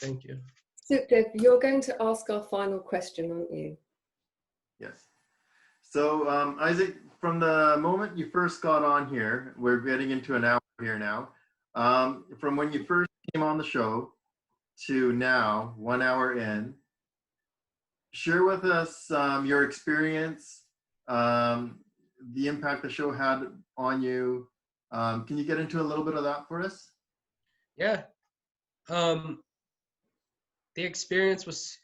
Thank you. Sukhdev, you're going to ask our final question, aren't you? Yes. So Isaac, from the moment you first got on here, we're getting into an hour here now. From when you first came on the show to now, 1 hour in, share with us your experience, the impact the show had on you. Can you get into a little bit of that for us? Yeah. The experience was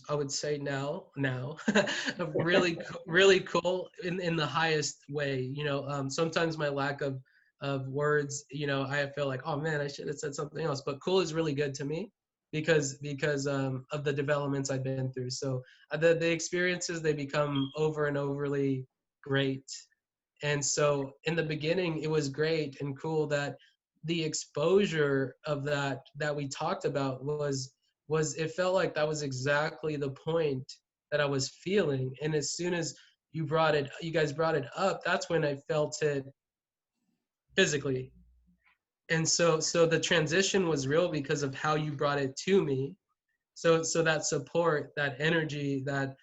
I would say now really cool in the highest way. You know, sometimes my lack of words, you know, I feel like, oh man, I should have said something else. But cool is really good to me because of the developments I've been through. So the experiences, they become over and overly great. And so in the beginning, it was great and cool that the exposure of that we talked about was it felt like that was exactly the point that I was feeling. And as soon as you guys brought it up, that's when I felt it physically. And so the transition was real because of how you brought it to me. So that support, that energy, that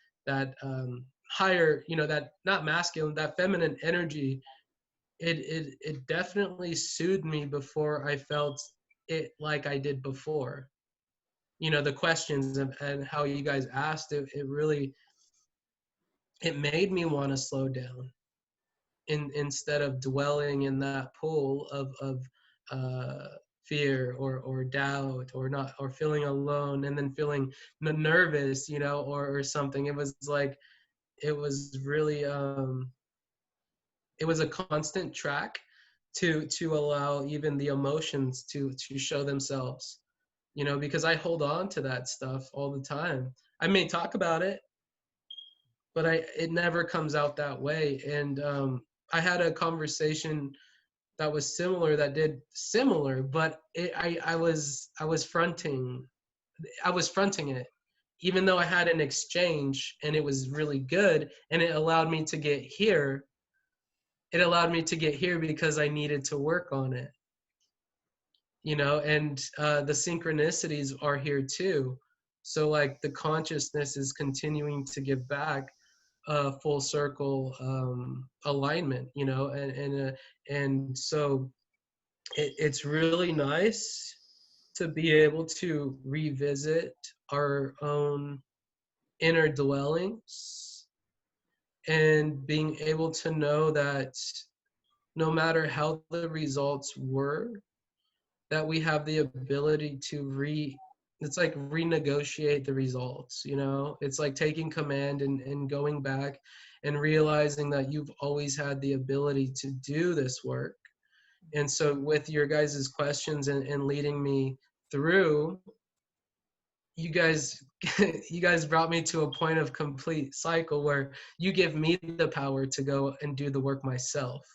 higher, you know, that not masculine, that feminine energy, it definitely soothed me before I felt it like I did before. You know, the questions and how you guys asked it really, it made me want to slow down instead of dwelling in that pool of fear or doubt or feeling alone and then feeling nervous, you know, or something. It was like, it was really, it was a constant track to allow even the emotions to show themselves, you know, because I hold on to that stuff all the time. I may talk about it, but it never comes out that way. And I had a conversation that was similar, but I was fronting it, even though I had an exchange and it was really good and it allowed me to get here. It allowed me to get here because I needed to work on it, you know, and the synchronicities are here too. So like the consciousness is continuing to give back full circle alignment, you know, and so it's really nice to be able to revisit our own inner dwellings and being able to know that no matter how the results were, that we have the ability to it's like renegotiate the results, you know? It's like taking command and going back and realizing that you've always had the ability to do this work. And so with your guys' questions and leading me through, you guys brought me to a point of complete cycle where you give me the power to go and do the work myself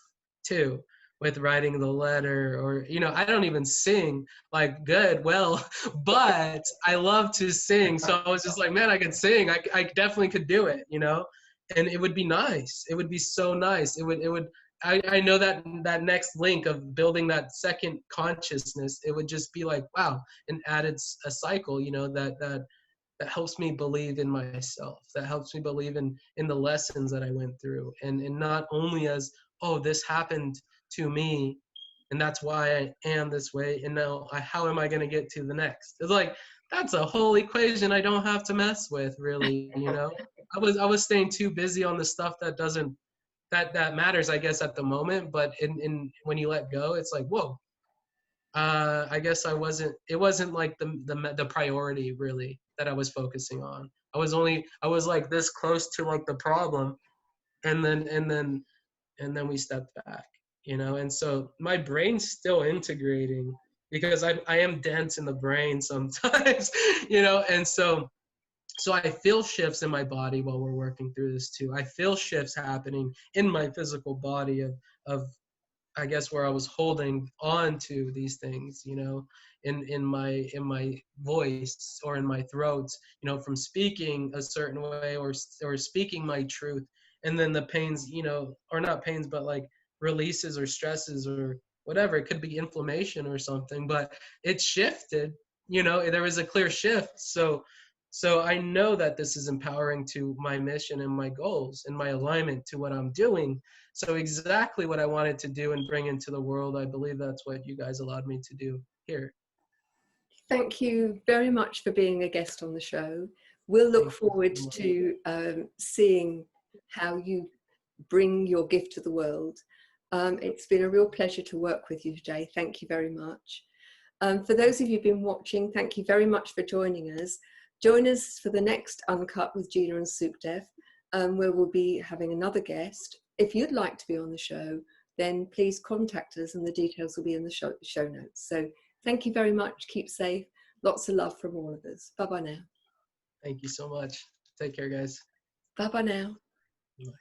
too, with writing the letter, or, you know, I don't even sing like good, well, but I love to sing. So I was just like, man, I could sing. I definitely could do it, you know, and it would be nice. It would be so nice. I know that next link of building that second consciousness, it would just be like, wow, an added a cycle, you know, that helps me believe in myself, that helps me believe in the lessons that I went through, and not only as, oh, this happened to me and that's why I am this way, and now how am I going to get to the next? It's like, that's a whole equation I don't have to mess with, really, you know. I was staying too busy on the stuff that doesn't that matters, I guess, at the moment, but in when you let go, it's like, whoa, I guess it wasn't like the priority really that I was focusing on. I was like this close to like the problem, and then we stepped back, you know. And so my brain's still integrating because I am dense in the brain sometimes, you know. And so I feel shifts in my body while we're working through this too. I feel shifts happening in my physical body of I guess where I was holding on to these things, you know, in my voice or in my throat, you know, from speaking a certain way or speaking my truth, and then the pains, you know, or not pains, but like releases or stresses or whatever. It could be inflammation or something, but it shifted, you know, there was a clear shift. So I know that this is empowering to my mission and my goals and my alignment to what I'm doing. So exactly what I wanted to do and bring into the world, I believe that's what you guys allowed me to do here. Thank you very much for being a guest on the show. We'll look Thank you forward so much. to seeing how you bring your gift to the world. It's been a real pleasure to work with you today. Thank you very much. For those of you who've been watching, thank you very much for joining us. Join us for the next Uncut with Gina and Sukhdev, where we'll be having another guest. If you'd like to be on the show, then please contact us and the details will be in the show notes. So thank you very much. Keep safe. Lots of love from all of us. Bye-bye now. Thank you so much. Take care, guys. Bye-bye now. Bye.